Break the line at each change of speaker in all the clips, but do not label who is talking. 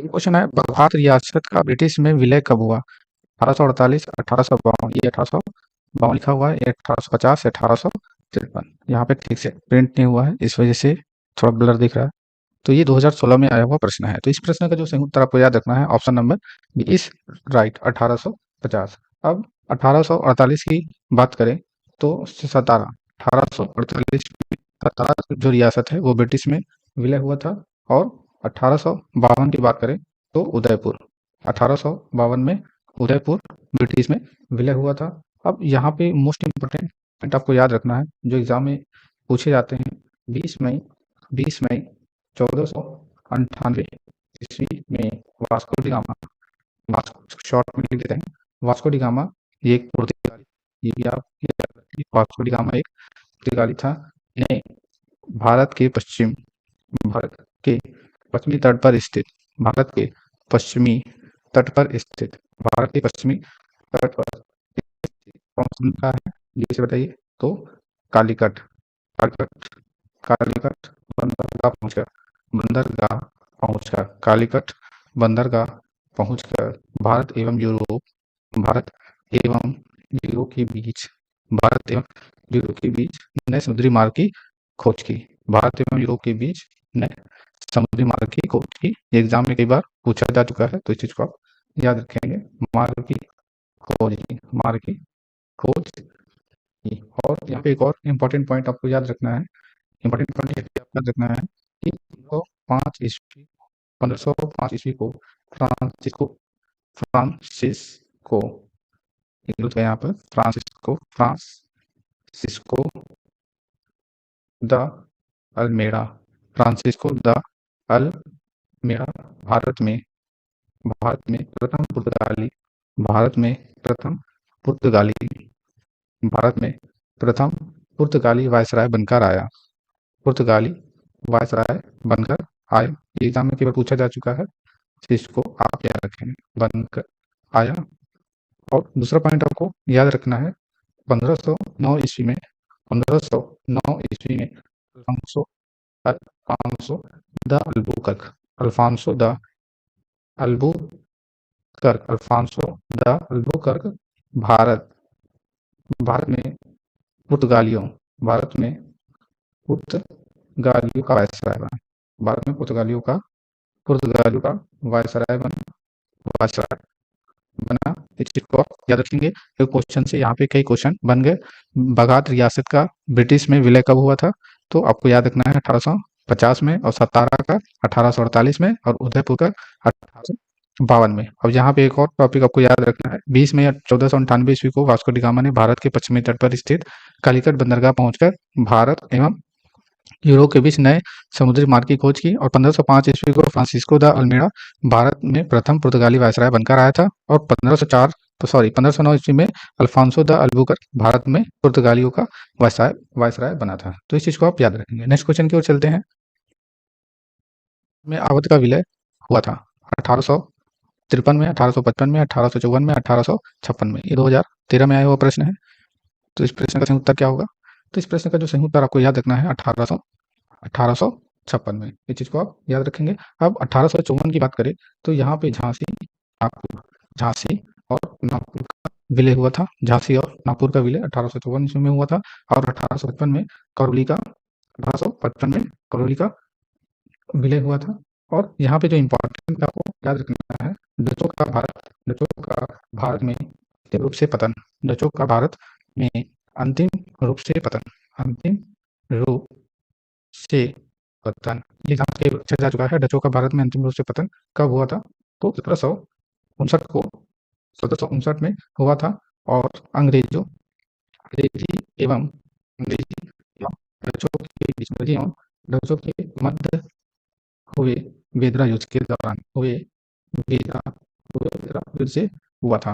ये क्वेश्चन है, बघात रियासत का ब्रिटिश में विलय कब हुआ? 1848, 1852, ये 1852 लिखा हुआ है, ये 1850, 1853। यहाँ पे ठीक से प्रिंट नहीं हुआ है, इस वजह से थोड़ा ब्लर दिख रहा है। तो ये 2016 में आया हुआ प्रश्न है। तो इस प्रश्न का जो सही उत्तर आपको याद रखना है, option number B is right, 1850। अब 1848 की बात करें तो सतारा, 1848 में सतारा जो रियासत है वो ब्रिटिश में विलय हुआ था। और 1852 की बात करें तो उदयपुर, 1852 में उदयपुर ब्रिटिश में विलय हुआ था। अब यहाँ पे मोस्ट इम्पोर्टेंट पॉइंट आपको याद रखना है जो एग्जाम में पूछे जाते हैं। 20 मई 1498 ईस्वी में Vasco D gamma, Vasco short में लिख देते हैं, वास्को डी गामा ये एक पुर्तगाली, ये भी आप याद रखिए, वास्को डी गामा एक पुर्तगाली था। ने भारत के पश्चिम भारत के पश्चिमी तट पर स्थित भारत के पश्चिमी तट पर स्थित भारत के पश्चिमी तट पर कौन सा बंदरगाह है, ये से बताइए। तो कालीकट, कालीकट, कालीकट बंदरगाह पहुंचकर बंदरगाह पहुंचकर कालीकट बंदरगाह पहुंचकर भारत एवं यूरोप के बीच भारत एवं यूरोप के बीच नए समुद्री मार्ग की खोज की। भारत एवं यूरोप के बीच नए समुद्री मार्ग की खोज की। एग्जाम में कई बार पूछा जा चुका है, तो इस चीज को आप याद रखेंगे। मार्ग की खोज की, मार्ग की खोज की। और यहाँ पे एक और इम्पोर्टेंट पॉइंट आपको याद रखना है, इम्पोर्टेंट पॉइंट याद रखना है कि 1505 ईस्वी को फ्रांसिस्को फ्रांसिस्को यहाँ पर Francisco de Almeida, Francisco de Almeida Bharat में प्रथम पुर्तगाली भारत में प्रथम पुर्तगाली भारत में प्रथम पुर्तगाली वायसराय बनकर आया, पुर्तगाली वायसराय बनकर आया। एग्जाम में केवल पूछा जा चुका है, इसको आप याद रखें, बनकर आया। और दूसरा पॉइंट आपको याद रखना है, 1509 ईस्वी में 1509 ईस्वी में Afonso Afonso de Albuquerque Afonso de Albuquerque Afonso de Albuquerque Bharat Bharat में पुर्तगालियों भारत में पुर्तगालियों का वायसराय बना। भारत में पुर्तगालियों का वायसराय बना। इस चीज को आप याद रखेंगे। क्वेश्चन से यहाँ पे कई क्वेश्चन बन गए। बगात रियासत का ब्रिटिश में विलय कब हुआ था? तो आपको याद रखना है 1850 में, और सतारा का 1848 में, और उदयपुर का 1852 में। अब यहाँ पे एक और टॉपिक आपको याद रखना है, 20 मई 1498 ईस्वी को वास्को डी गामा ने भारत के पश्चिमी तट पर स्थित कालीकट बंदरगाह पहुंचकर भारत एवं यूरोप के बीच नए समुद्री मार्ग की खोज की। और 1505 ईस्वी को फ्रांसिस्को द अल्मेडा भारत में प्रथम पुर्तगाली वायसराय बनकर आया था। और 1509 ईस्वी में अल्फांसो द अल्बुकर्क भारत में पुर्तगालियों का वायसराय बना था। तो इस चीज को आप याद रखेंगे। नेक्स्ट क्वेश्चन की ओर चलते हैं। में अवध का विलय हुआ था 1853 में, 1855 में, 1854 में, 1856 में। ये 2013 में आया हुआ प्रश्न है। तो इस प्रश्न का सही उत्तर क्या होगा? तो इस प्रश्न का जो सही उत्तर आपको याद रखना है 1856 में। इस चीज को आप याद रखेंगे। अब 1854 की बात करें तो यहाँ पे झांसी और नागपुर का विलय हुआ था। झांसी और नागपुर का विलय 1854 ईस्वी में हुआ था। और 1855 में करौली का विलय हुआ था। और यहाँ पे जो इम्पोर्टेंट आपको याद रखना है, डचों का भारत में अंतिम रूप से पतन, डचों का भारत में अंतिम रूप से पतन, अंतिम रूप से पतन। ये एग्जाम के पूछा जा चुका है, डचों का भारत में अंतिम रूप से पतन कब हुआ था? तो 1759 में हुआ था। और अंग्रेजी एवं डचों के मध्य हुए बेदरा युद्ध के दौरान बेदरा युद्ध से हुआ था,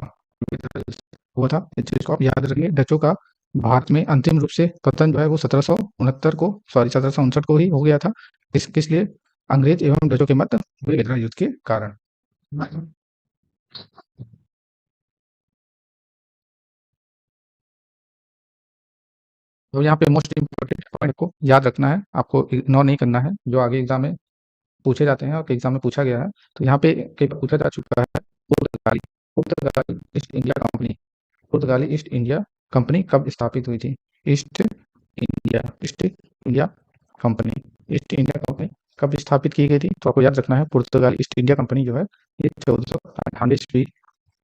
इस चीज को आप याद रखिए। डचों का भारत में अंतिम रूप से पतन जो है वो 1759 को ही हो गया था। किस लिए? अंग्रेज एवं डचों के मध्य हुए बेदरा युद्ध के कारण। तो यहाँ पे मोस्ट इम्पोर्टेंट पॉइंट को याद रखना है, आपको इग्नोर नहीं करना है, जो आगे एग्जाम में पूछे जाते हैं और एग्जाम में पूछा गया है। तो यहाँ पे कई बार पूछा जा चुका है। पुर्तगाली पुर्तगाली ईस्ट इंडिया कंपनी पुर्तगाली ईस्ट इंडिया कंपनी कब स्थापित हुई थी? East India company east India company कब स्थापित की गई थी? तो आपको याद रखना है, पुर्तगाल ईस्ट इंडिया कंपनी जो है ये 1498 ईस्वी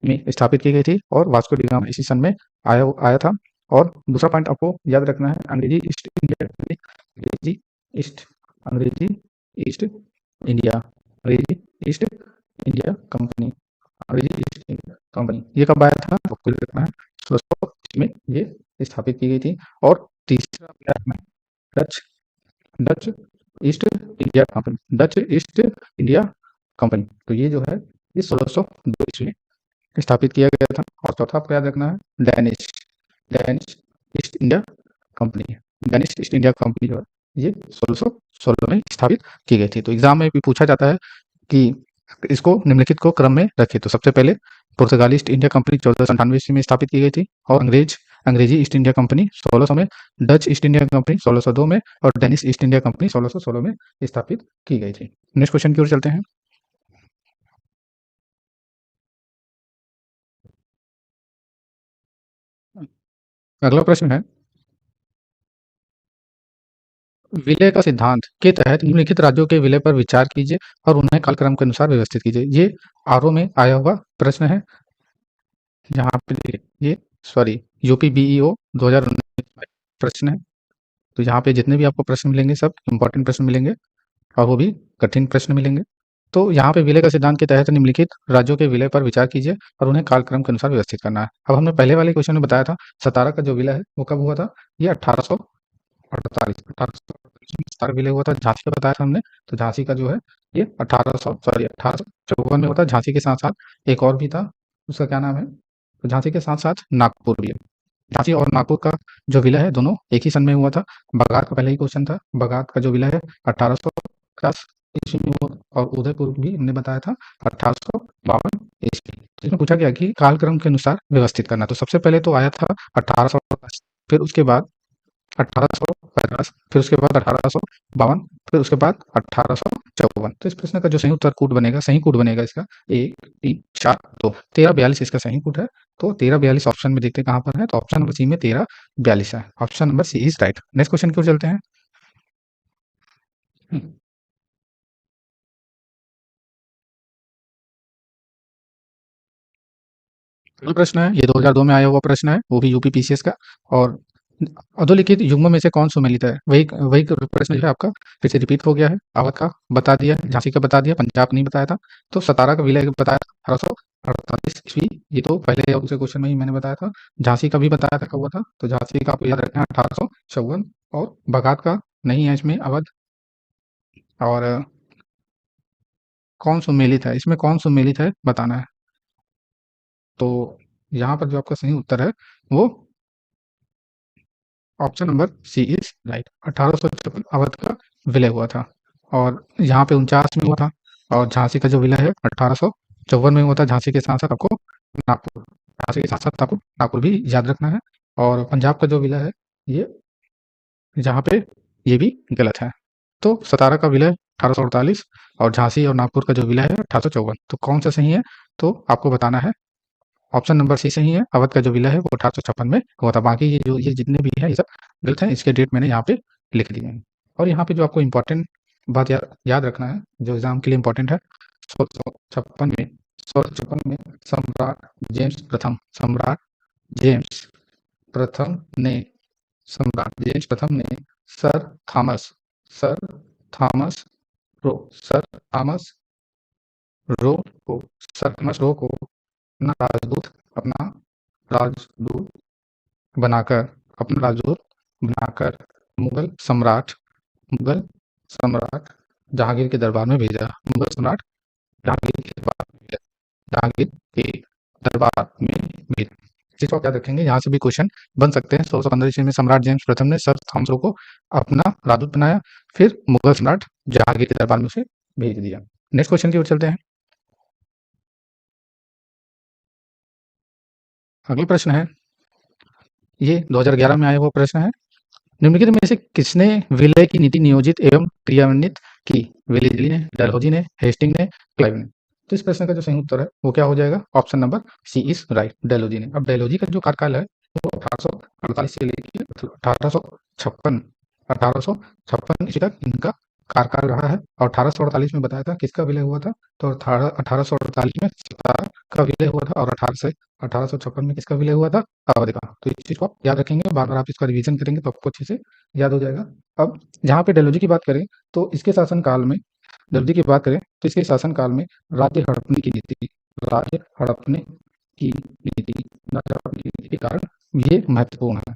में स्थापित की गई थी और वास्को डी गामा इसी सन में आया था। और दूसरा पॉइंट आपको याद रखना है, अंग्रेजी ईस्ट इंडिया अंग्रेजी ईस्ट अंग्रेजी ईस्ट इंडिया अंग्रेजी ईस्ट इंडिया कंपनी अंग्रेजी ईस्ट इंडिया कंपनी ये कब आया था? आपको याद रखना है 1600 में ये स्थापित की गई थी। और तीसरा याद रखना है, Dutch Dutch east India company Dutch east India company तो ये जो है ये 1602 ईस्वी में स्थापित किया गया था। और चौथा आपको याद रखना है, Danish Danish east India company Danish east India company जो है ये 1616 में स्थापित की गई थी। तो एग्जाम में भी पूछा जाता है कि इसको निम्नलिखित को क्रम में रखें। तो सबसे पहले पुर्तगाली ईस्ट इंडिया कंपनी 1498 ईस्वी में स्थापित की गई थी और अंग्रेजी ईस्ट इंडिया कंपनी 1600 में, डच ईस्ट इंडिया कंपनी 1602 में और डेनिश ईस्ट इंडिया कंपनी 1616 में स्थापित की गई थी। नेक्स्ट क्वेश्चन की ओर चलते हैं। अगला प्रश्न है, विलय का सिद्धांत के तहत निम्नलिखित राज्यों के विलय पर विचार कीजिए और उन्हें कालक्रम के अनुसार व्यवस्थित कीजिए। ये आरओ में आया हुआ प्रश्न है। जहाँ पे ये सॉरी यूपी बीईओ 2019 प्रश्न है। तो यहाँ पे जितने भी आपको प्रश्न मिलेंगे सब इंपॉर्टेंट प्रश्न मिलेंगे और वो भी कठिन प्रश्न मिलेंगे। तो यहाँ पे विलय का सिद्धांत के तहत निम्नलिखित राज्यों के विलय पर विचार कीजिए और उन्हें कालक्रम के अनुसार व्यवस्थित करना है। अब हमने पहले वाले क्वेश्चन में बताया था सतारा का जो विलय है वो कब हुआ था? ये 1848 सतारा विलय हुआ था। झांसी का बताया था हमने, तो झांसी का जो है ये 1854 में होता है। झांसी के साथ साथ एक और भी था, उसका क्या नाम है? तो झांसी के साथ साथ नागपुर भी है। झांसी और नागपुर का जो विलय है दोनों एक ही सन में हुआ था। बगात का पहले ही क्वेश्चन था, बगात का जो विलय है 1850 ईस्वी में हुआ और उदयपुर भी हमने बताया था 1852 ईस्वी। तो इसमें पूछा गया कि कालक्रम के अनुसार व्यवस्थित करना। तो सबसे पहले तो आया था 1850, फिर उसके बाद 1850, फिर उसके बाद 1852, फिर उसके बाद 1854। तो इस प्रश्न का जो सही उत्तर कूट बनेगा, सही कूट बनेगा इसका 1 3 4 2 1342 इसका सही कूट है। तो 1342 ऑप्शन में देखते हैं कहाँ पर है, तो ऑप्शन नंबर सी में 1342 है। Option number C is right. Next question की ओर चलते हैं। अगला प्रश्न है, ये 2002 में आया हुआ प्रश्न है, वो भी यूपी पीसीएस का। और अधोलिखित युग्मों में से कौन सुमेलित है? वही वही प्रश्न जो है आपका फिर से रिपीट हो गया है। अवध का बता दिया, झांसी का बता दिया, पंजाब नहीं बताया था। तो सतारा का विलय बताया 1848 ईस्वी, ये तो पहले दूसरे क्वेश्चन में ही मैंने बताया था। झांसी का भी बताया था कब हुआ था, तो झांसी का आपको याद रखना है 1854। और बगात का नहीं है इसमें, अवध। और कौन सुमेलित है, इसमें कौन सुमेलित है बताना है। तो यहाँ पर जो आपका सही उत्तर है वो option number C is right. 1856 Awadh का विलय हुआ था और यहाँ पे 49 में हुआ था। और झांसी का जो विलय है 1854 में हुआ था। झांसी के साथ साथ आपको नागपुर, झांसी के साथ साथ आपको नागपुर भी याद रखना है। और पंजाब का जो विलय है ये जहाँ पे ये भी गलत है। तो सतारा का विलय 1848 और झांसी और नागपुर का जो विलय है 1854। तो कौन सा सही है? तो आपको बताना है ऑप्शन नंबर सी सही है। अवध का जो विलय है वो 1856 में हुआ था। बाकी ये जितने भी है ये सब गलत है। इसके डेट मैंने यहाँ पे लिख दिए हैं। और यहाँ पे जो आपको इम्पोर्टेंट बात याद रखना है, जो एग्जाम के लिए इम्पोर्टेंट है, 1656 में सम्राट जेम्स प्रथम जेम्स प्रथम ने सम्राट जेम्स प्रथम ने sir Thomas sir Thomas sir Thomas Roe को सर थॉमस रो को अपना राजदूत बनाकर अपना राजदूत बनाकर मुगल सम्राट मुगल सम्राट जहांगीर के दरबार में भेजा। मुगल सम्राट जहांगीर के दरबार में भेजा, जहांगीर के दरबार में भेजा। चीज आप याद रखेंगे, यहाँ से भी क्वेश्चन बन सकते हैं। 1615 ईस्वी में सम्राट जेम्स प्रथम ने सर थॉमस रो को अपना राजदूत बनाया, फिर मुगल सम्राट जहांगीर के दरबार में उसे भेज दिया। नेक्स्ट क्वेश्चन की ओर चलते हैं। अगला प्रश्न है, ये 2011 में आया हुआ प्रश्न है। निम्नलिखित में से किसने विलय की नीति नियोजित एवं क्रियान्वित की? वेलेस्ली ने, डलहौजी ने, हेस्टिंग ने, क्लाइव ने। तो इस प्रश्न का जो सही उत्तर है वो क्या हो जाएगा? Option number C is right, Dalhousie ने। अब डलहौजी का जो कार्यकाल है वो 1848 से लेकर 1856 1856 ईस्वी तक इनका कार्यकाल रहा है। और 1848 में बताया था किसका विलय हुआ था? तो 1848 में सतारा का विलय हुआ था, और 1856 में किसका विलय हुआ था? अवध का। तो इस चीज को आप याद रखेंगे, बार बार आप इसका रिवीजन करेंगे तो आपको अच्छे से याद हो जाएगा। अब जहाँ पे डलहौजी की बात करें तो इसके शासनकाल में, डलहौजी की बात करें तो इसके शासनकाल में राज्य हड़पने की नीति, राज्य हड़पने की नीति, राज्य हड़पने की नीति के कारण ये महत्वपूर्ण है,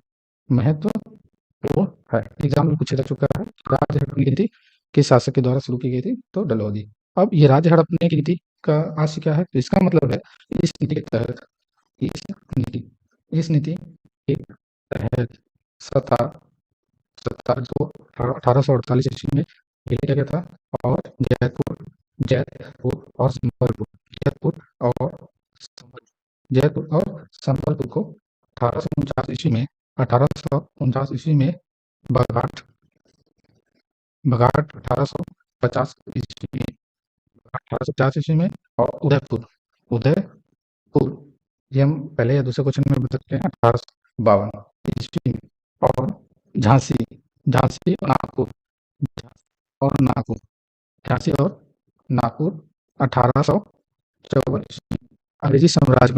महत्वपूर्ण है। एग्जाम में पूछा जा चुका है, राज्य हड़पने की नीति किस शासक के द्वारा शुरू की गई थी? तो डलहौजी। अब ये राज्य हड़पने की नीति का आशय क्या है? तो इसका मतलब है इस नीति के तहत, इस नीति इस नीति के तहत सत्ता सत्ता जो 1848 ईस्वी में किया गया था, और जयपुर जयपुर और संबलपुर जयपुर और जयपुर और संबलपुर को 1849 ईस्वी में 1849 ईस्वी में बघाट बघाट 1850 ईस्वी में 1850 ईस्वी में, और उदयपुर उदयपुर ये हम पहले या दूसरे क्वेश्चन में बता चुके हैं 1852 ईस्वी में। और झांसी झांसी और नागपुर और नागपुर झांसी और नागपुर 1854 ईस्वी में अंग्रेजी साम्राज्य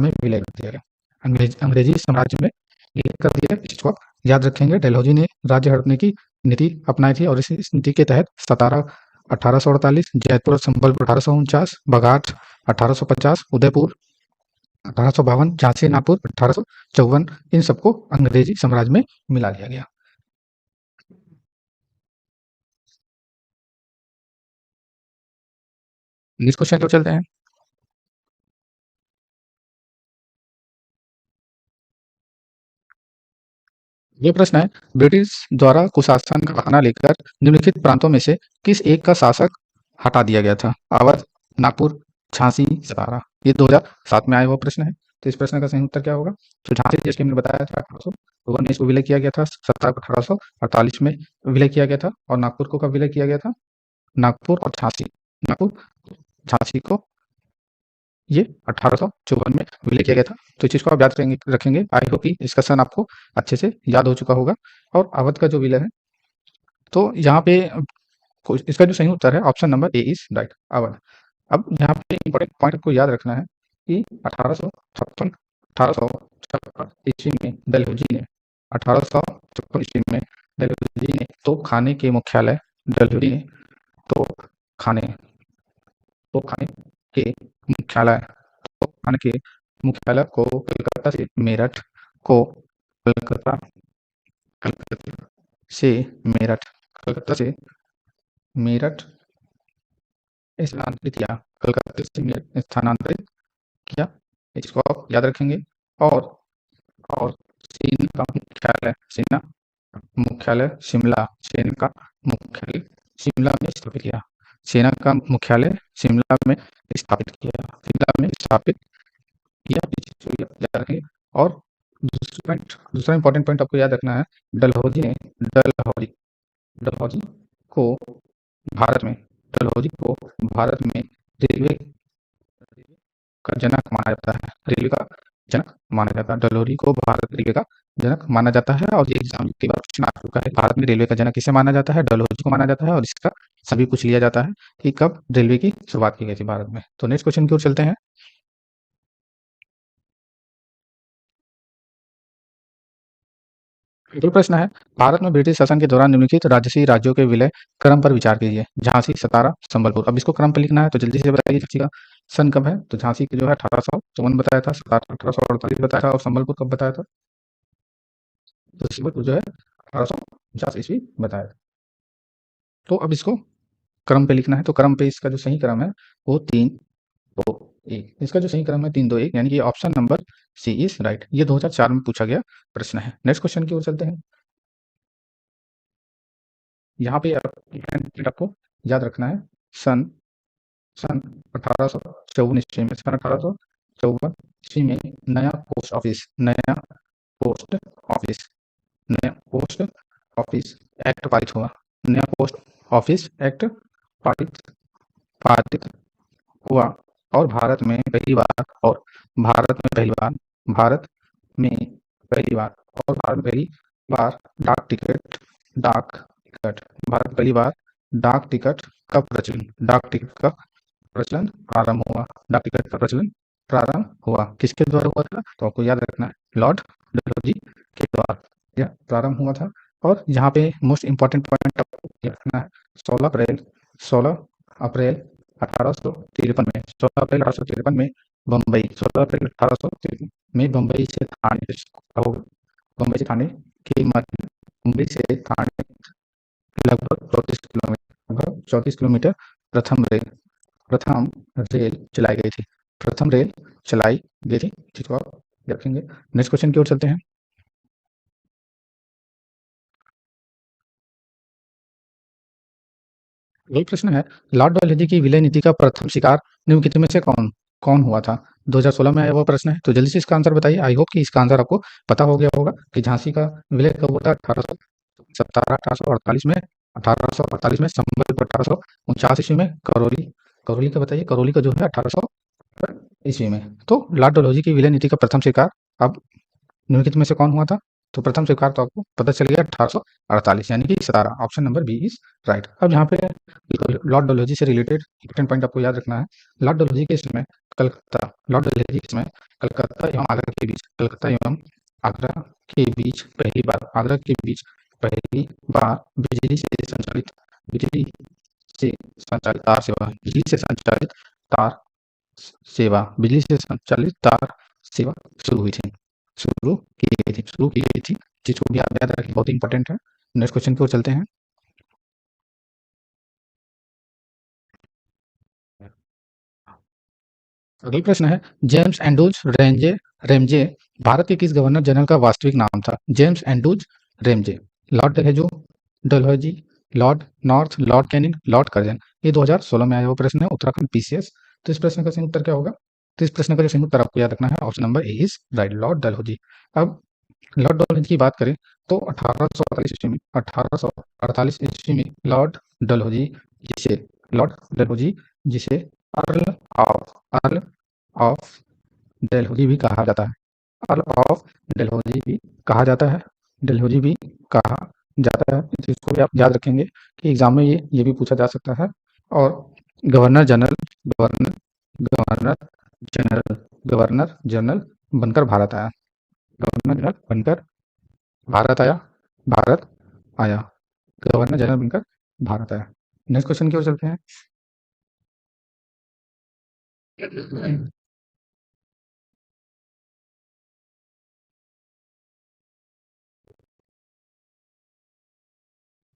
में विलय कर दिया गया। अंग्रेजी साम्राज्य में विलय कर दिया। इसको आप याद रखेंगे। डलहौजी ने राज्य हड़पने की नीति अपनाई थी, और इस नीति के तहत सतारा 1848, जयपुर और संबलपुर 1849, बघाट 1850, उदयपुर 1852, झांसी नागपुर 1854, इन सबको अंग्रेजी साम्राज्य में मिला लिया गया। नेक्स्ट क्वेश्चन को चलते हैं। ये प्रश्न है, ब्रिटिश द्वारा कुशासन का बहाना लेकर निम्नलिखित प्रांतों में से किस एक का शासक हटा दिया गया था? अवध, नागपुर, झांसी, सतारा। ये 2007 में आया हुआ प्रश्न है। तो इस प्रश्न का सही उत्तर क्या होगा? तो झांसी जैसे हमने बताया था 1852 में इसको विलय किया गया था, सतारा को 1848 में विलय किया गया था, और नागपुर को कब विलय किया गया था? नागपुर झांसी को ये 1854 में विलय किया गया था। तो इस चीज़ को आप याद रखेंगे। आई होप कि डिस्कशन आपको अच्छे से याद हो चुका होगा। और अवध का जो विलय है, तो यहाँ पे इसका जो सही उत्तर है option number A is right, Awadh. अब यहाँ पे इंपॉर्टेंट पॉइंट आपको याद रखना है कि 1856 ईस्वी में डलहौजी ने 1856 ईस्वी में डलहौजी ने तो खाने के मुख्यालय डलहौजी ने तो खाने के मुख्यालय खाने के मुख्यालय को कलकत्ता से मेरठ को कलकत्ता कलकत्ता से मेरठ कलकत्ता से मेरठ स्थानांतरित किया, कलकत्ता से मेरठ स्थानांतरित किया। इसको आप याद रखेंगे। और और सेना मुख्यालय शिमला सेना का मुख्यालय शिमला में स्थापित किया। सेना का मुख्यालय शिमला में स्थापित किया शिमला में स्थापित किया। इस चीज़ को याद रखेंगे। और दूसरा इंपॉर्टेंट पॉइंट आपको याद रखना है, डलहौजी ने डलहौजी डलहौजी को भारत में डलहौजी को भारत में रेलवे का जनक माना जाता है। रेलवे का जनक माना जाता है। डलहौजी को भारत रेलवे का जनक माना जाता है। और ये एग्जाम के बाद क्वेश्चन आ चुका है, भारत में रेलवे का जनक किसे माना जाता है? डलहौजी को माना जाता है। और इसका सभी कुछ लिया जाता है कि कब रेलवे की शुरुआत की गई थी भारत में। तो नेक्स्ट क्वेश्चन की ओर चलते हैं। तो प्रश्न है, भारत में ब्रिटिश शासन के दौरान निम्नलिखित राजसी राज्यों के विलय क्रम पर विचार कीजिए। झांसी, सतारा, संबलपुर। अब इसको क्रम पे लिखना है, तो जल्दी से बताइए झांसी का सन कब है? तो झांसी की जो है 1854 बताया था, सतारा 1848 बताया था, और संबलपुर कब बताया था? तो संबलपुर जो है 1850 ईस्वी बताया था। तो अब इसको क्रम पे लिखना है। तो क्रम पे इसका जो सही क्रम है वो 3 2 1। इसका जो सही क्रम है 3 2 1, यानी कि option number C is right. ये 2004 में पूछा गया प्रश्न है। नेक्स्ट क्वेश्चन की ओर चलते हैं। यहाँ पे आपको याद रखना है, सन सन 1854 ईस्वी में नया पोस्ट ऑफिस पोस्ट ऑफिस नया पोस्ट ऑफिस एक्ट पारित हुआ। नया पोस्ट ऑफिस एक्ट पारित पारित हुआ और भारत में पहली बार भारत में पहली बार भारत में पहली बार डाक टिकट भारत पहली बार डाक टिकट डाक टिकट का प्रचलन प्रारंभ हुआ डाक टिकट का प्रचलन प्रारंभ हुआ किसके द्वारा हुआ था? तो आपको याद रखना है लॉर्ड डलहौजी के द्वारा यह प्रारंभ हुआ था। और यहाँ पे मोस्ट इंपॉर्टेंट पॉइंट आपको याद रखना है 16 अप्रैल 1853 में 16 अप्रैल 1853 में बम्बई 16 अप्रैल 1853 में बम्बई से थाने के मध्य मुंबई से थाने लगभग 34 किलोमीटर प्रथम रेल चलाई गई थी जिसको आप रखेंगे। नेक्स्ट क्वेश्चन की ओर चलते हैं। यही प्रश्न है, लॉर्ड डलहौजी की विलय नीति का प्रथम शिकार निम्नलिखित में से कौन हुआ था? 2016 में आया वो प्रश्न है, तो जल्दी से इसका आंसर बताइए। आई होप कि इसका आंसर आपको पता हो गया होगा कि झांसी का विलय कब हुआ था? 1848 में 1848 में संबल 1849 ईस्वी में करौली का बताइए। करौली का जो है 1800 ईस्वी में। तो लॉर्ड डलहौजी की विलय नीति का प्रथम शिकार अब निम्नलिखित में से कौन हुआ था? तो प्रथम स्वीकार तो आपको पता चल गया 1848 यानी कि 17 option number B is right. अब यहाँ पे लॉर्ड डलहौजी से रिलेटेड इंपॉर्टेंट पॉइंट आपको याद रखना है। लॉर्ड डलहौजी के समय लॉर्ड डलहौजी के समय कलकत्ता एवं आगरा के बीच पहली बार बिजली से संचालित तार सेवा शुरू की गई थी जिसको भी आप याद रखें, बहुत इंपॉर्टेंट है। नेक्स्ट क्वेश्चन की ओर चलते हैं। अगला प्रश्न है, जेम्स एंड्रूज रेमजे भारत के किस गवर्नर जनरल का वास्तविक नाम था? James Andrews Ramsay, Lord Dalhousie, Lord north, Lord Canning, Lord Curzon. ये 2016 में आया हुआ प्रश्न है, उत्तराखंड पीसीएस। तो इस प्रश्न का सही उत्तर क्या होगा? तो इस प्रश्न का जो सही उत्तर आपको याद रखना है option number A is right, Lord Dalhousie. अब लॉर्ड डलहौजी की बात करें तो 1848 ईस्वी में लॉर्ड डलहौजी जिसे अर्ल ऑफ डलहौजी भी कहा जाता है डलहौजी भी कहा जाता है। तो इसको भी आप याद रखेंगे कि एग्जाम में ये भी पूछा जा सकता है। और गवर्नर जनरल बनकर भारत आया गवर्नर जनरल बनकर भारत आया। नेक्स्ट क्वेश्चन की ओर चलते हैं।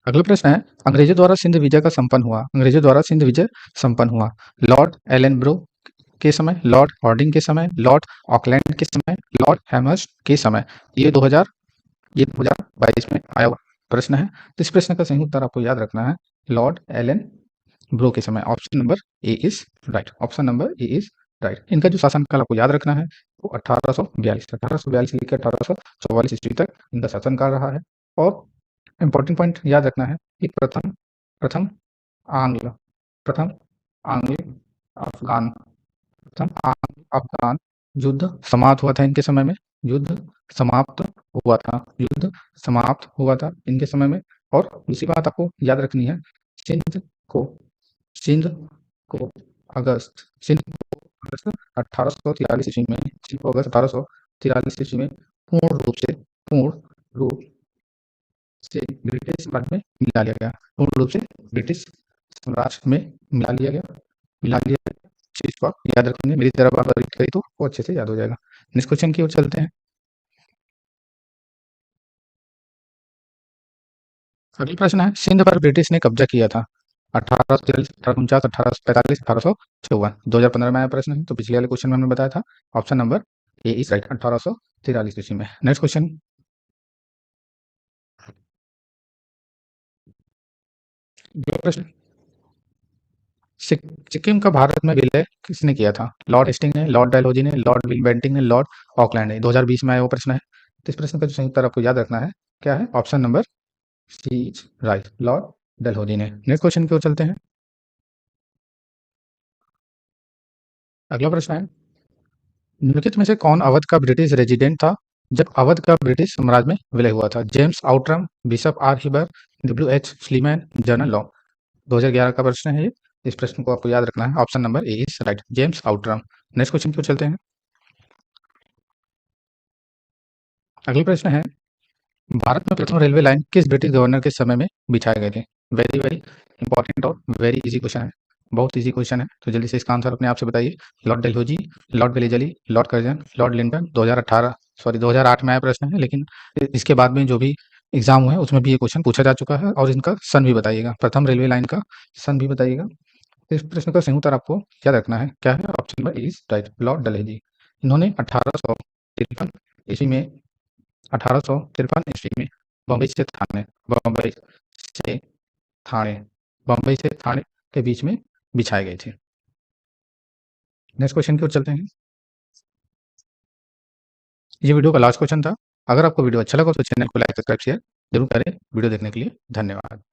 अगला प्रश्न है, अंग्रेजों द्वारा सिंध विजय संपन्न हुआ लॉर्ड एलनब्रो के समय, लॉर्ड हॉर्डिंग के समय, लॉर्ड ऑकलैंड के समय, लॉर्ड हैमर्स्ट के समय। ये 2022 में आया हुआ प्रश्न है। तो इस प्रश्न का सही उत्तर आपको याद रखना है लॉर्ड एलन ब्रो के समय, option number A is right. इनका जो शासनकाल आपको याद रखना है वो 1842 लेकर 1844 ईस्वी तक इनका शासनकाल रहा है। और इंपॉर्टेंट पॉइंट याद रखना है कि प्रथम आंग्ल अफगान युद्ध समाप्त हुआ था इनके समय में। समाप्त हुआ था इनके समय में। और दूसरी बात आपको याद रखनी है, सिंध को अगस्त 1843 ईस्वी में पूर्ण रूप से ब्रिटिश साम्राज्य में मिला लिया गया। चीज को आप याद रखेंगे, मेरी तरफ आप रीड करें तो वो अच्छे से याद हो जाएगा। नेक्स्ट क्वेश्चन की ओर चलते हैं। अगला प्रश्न है, सिंध पर ब्रिटिश ने कब्जा किया था 1843, 1849, 1845, 1854। 2015 में आया प्रश्न है, तो पिछले वाले क्वेश्चन में हमने बताया था option number A is right, 1843 ईस्वी में। नेक्स्ट क्वेश्चन, प्रश्न, सिक्किम का भारत में विलय किसने किया था? लॉर्ड हेस्टिंग ने, लॉर्ड डलहौजी ने, लॉर्ड माउंटबेटन ने, लॉर्ड ऑकलैंड ने। 2020 में आया वो प्रश्न है। तो इस प्रश्न का जो सही उत्तर आपको याद रखना है क्या है? Option number C is right, Lord Dalhousie ने। नेक्स्ट क्वेश्चन की ओर चलते हैं। अगला प्रश्न है, निम्नलिखित में से कौन अवध का ब्रिटिश रेजिडेंट था जब अवध का ब्रिटिश साम्राज्य में विलय हुआ था? James Outram, Bishop R Heber, W H. Sleeman, General Law. 2011 का प्रश्न है ये। इस प्रश्न को आपको याद रखना है। Option number A is right, James Outram. Next question की ओर चलते हैं। अगला प्रश्न है, भारत में प्रथम रेलवे लाइन किस ब्रिटिश गवर्नर के समय में बिछाए गए थे? वेरी वेरी इंपॉर्टेंट और वेरी इजी क्वेश्चन है, बहुत इजी क्वेश्चन है, तो जल्दी से इसका आंसर अपने आप से बताइए। Lord Dalhousie, Lord Wellesley, Lord Curzon, Lord Linton. 2018 sorry 2008 में आया प्रश्न है, लेकिन इसके बाद में जो भी एग्जाम हुए उसमें भी ये क्वेश्चन पूछा जा चुका है। और इनका सन भी बताइएगा, प्रथम रेलवे लाइन का सन भी बताइएगा। इस प्रश्न का सही उत्तर आपको याद रखना है, क्या है? Option number is right, Lord Dalhousie. इन्होंने 1853 ईस्वी में बम्बई से थाने बम्बई से थाने बम्बई से थाने के बीच में बिछाए गए थे। नेक्स्ट क्वेश्चन की ओर चलते हैं। ये वीडियो का लास्ट क्वेश्चन था। अगर आपको वीडियो अच्छा लगा तो चैनल को लाइक सब्सक्राइब शेयर जरूर करें। वीडियो देखने के लिए धन्यवाद।